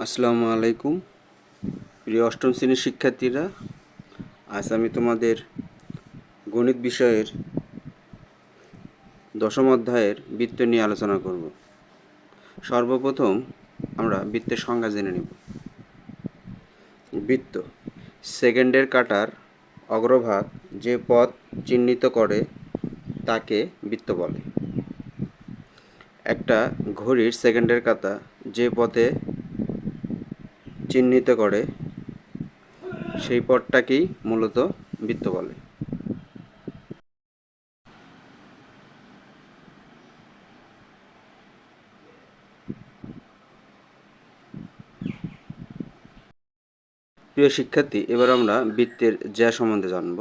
আসসালামু আলাইকুম প্রিয় অষ্টম শ্রেণীর শিক্ষার্থীরা। আজ আমি তোমাদের গণিত বিষয়ের দশম অধ্যায়ের বৃত্ত নিয়ে আলোচনা করব। সর্বপ্রথম আমরা বৃত্তের সংজ্ঞা জেনে নেব। বৃত্ত সেকেন্ডের কাঁটার অগ্রভাগ যে পথ চিহ্নিত করে তাকে বৃত্ত বলে। একটা ঘড়ির সেকেন্ডের কাঁটা যে পথে চিহ্নিত করে সেই পথটাকেই মূলত বৃত্ত বলে। প্রিয় শিক্ষার্থী, এবার আমরা বৃত্তের জ্যা সম্বন্ধে জানব।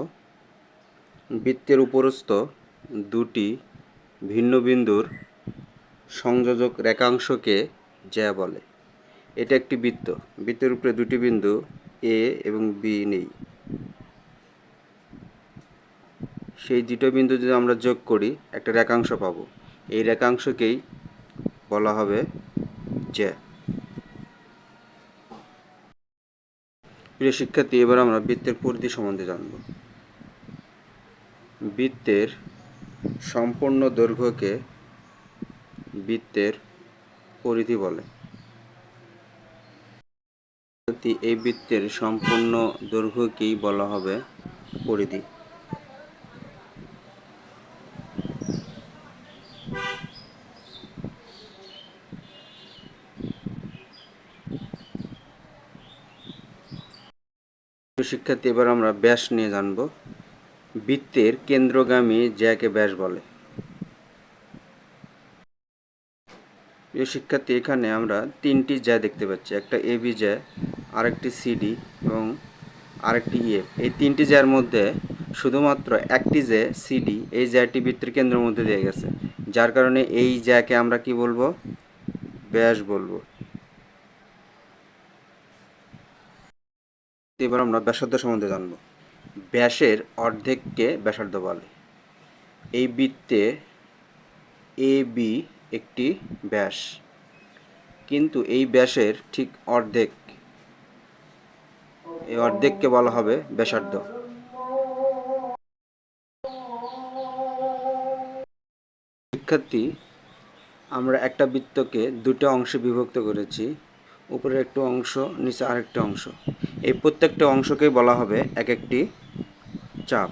বৃত্তের উপরস্থ দুটি ভিন্ন বিন্দুর সংযোজক রেখাংশকে জ্যা বলে। এটা একটি বৃত্ত। বৃত্তের উপরে দুটি বিন্দু এ এবং বি নেই। সেই দুটো বিন্দু যদি আমরা যোগ করি একটা রেখাংশ পাবো। এই রেখাংশকেই বলা হবে জ্যা। প্রিয় শিক্ষার্থী, এবার আমরা বৃত্তের পরিধি সম্বন্ধে জানব। বৃত্তের সম্পূর্ণ দৈর্ঘ্যকে বৃত্তের পরিধি বলে। এই বৃত্তের সম্পূর্ণ দৈর্ঘ্যকেই বলা হবে পরিধি। শিক্ষার্থী, এবার আমরা ব্যাস নিয়ে জানব। বৃত্তের কেন্দ্রগামী জ্যাকে ব্যাস বলে। প্রিয় শিক্ষার্থী, এখানে আমরা তিনটি জ্যা দেখতে পাচ্ছি। একটা এবি জ্যা, আরেকটি সিডি এবং আরেকটি ইএফ। এই তিনটি জ্যার মধ্যে শুধুমাত্র একটি জ্যা সিডি, এই জ্যাটি বৃত্তের কেন্দ্রের মধ্যে দিয়ে গেছে, যার কারণে এই জ্যাকে আমরা কি বলবো? ব্যাস বলবো। এবার আমরা ব্যাসার্ধ সম্বন্ধে জানব। ব্যাসের অর্ধেককে ব্যাসার্ধ বলে। এই বৃত্তে এ বি একটি ব্যাস, কিন্তু এই ব্যাসের ঠিক অর্ধেক, এই অর্ধেককে বলা হবে ব্যাসার্ধ। শিক্ষার্থী, আমরা একটা বৃত্তকে দুটো অংশে বিভক্ত করেছি, উপরে একটু অংশ, নিচে আরেকটা অংশ। এই প্রত্যেকটা অংশকেই বলা হবে এক একটি চাপ।